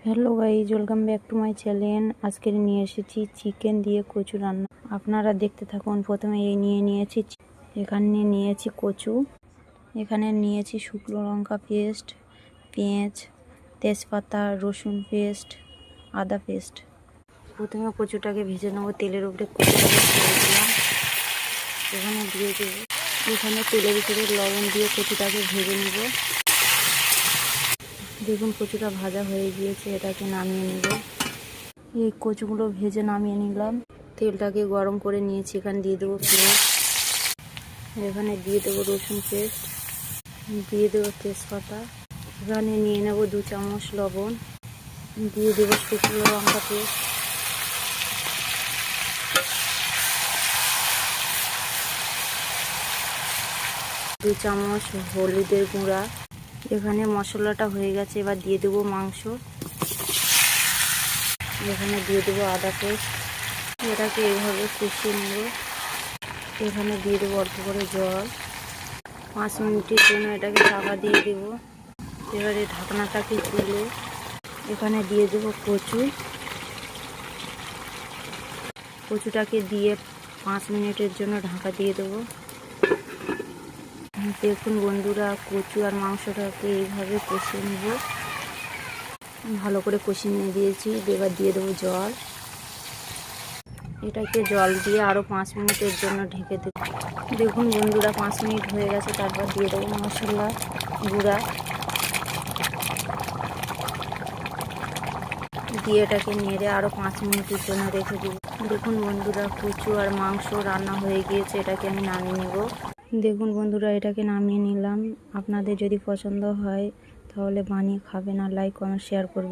Hello guys, welcome back to my channel. আজকে নিয়ে এসেছি চিকেন দিয়ে কচু রান্না। আপনারা দেখতে থাকুন। প্রথমে এখানে নিয়েছি কচু, এখানে নিয়েছি শুকনো লঙ্কা পেস্ট, পেঁয়াজ, তেজপাতা, রসুন পেস্ট, আদা পেস্ট। প্রথমে কচুটাকে ভেজে নেবো। তেলের উপরে কচুটাকে ছেড়ে দিলাম, এখানে দিয়ে দেবো। এখানে তেলের উপরে লবণ দিয়ে কচুটাকে ভেজে নেব। দেখুন কচুটা ভাজা হয়ে গিয়েছে, এটাকে নামিয়ে নেব। এই কচুগুলো ভেজে নামিয়ে নিলাম। তেলটাকে গরম করে নিয়েছি, এখানে দিয়ে দেবো পেঁয়াজ, এখানে দিয়ে দেবো রসুন পেস্ট, দিয়ে দেবো তেজপাতা, এখানে নিয়ে নেব 2 চামচ লবণ, দিয়ে দেবো শুকনো লঙ্কা পেস্ট, দু চামচ হলুদের গুঁড়া। এখানে মশলাটা হয়ে গেছে, এবার দিয়ে দেবো মাংস, এখানে দিয়ে দেবো আদা পেস্ট। এটাকে এইভাবে কষিয়ে নেব। এখানে দিয়ে দেবো অল্প করে জল। 5 মিনিটের জন্য এটাকে ঢাকা দিয়ে দেবো। এবারে ঢাকনাটাকে তুলে এখানে দিয়ে দেবো কচুটাকে দিয়ে 5 মিনিটের জন্য ঢাকা দিয়ে দেবো। দেখুন বন্ধুরা, কচু আর মাংসটাকে এইভাবে কষিয়ে নেব। ভালো করে কষিয়ে নিয়ে দিয়েছি। এবার দিয়ে দেবো জল। এটাকে জল দিয়ে আরও 5 মিনিটের জন্য ঢেকে দেব। দেখুন বন্ধুরা, 5 মিনিট হয়ে গেছে। তারপর দিয়ে দেবো মশলা গুঁড়া, দিয়ে এটাকে নেড়ে আরও 5 মিনিটের জন্য রেখে দেব। দেখুন বন্ধুরা, কচু আর মাংস রান্না হয়ে গিয়েছে, এটাকে আমি নামিয়ে নেব। দেখুন বন্ধুরা, এটাকে নামিয়ে নিলাম। আপনাদের যদি পছন্দ হয় তাহলে বানিয়ে খাবেন, আর লাইক কমেন্ট শেয়ার করবেন।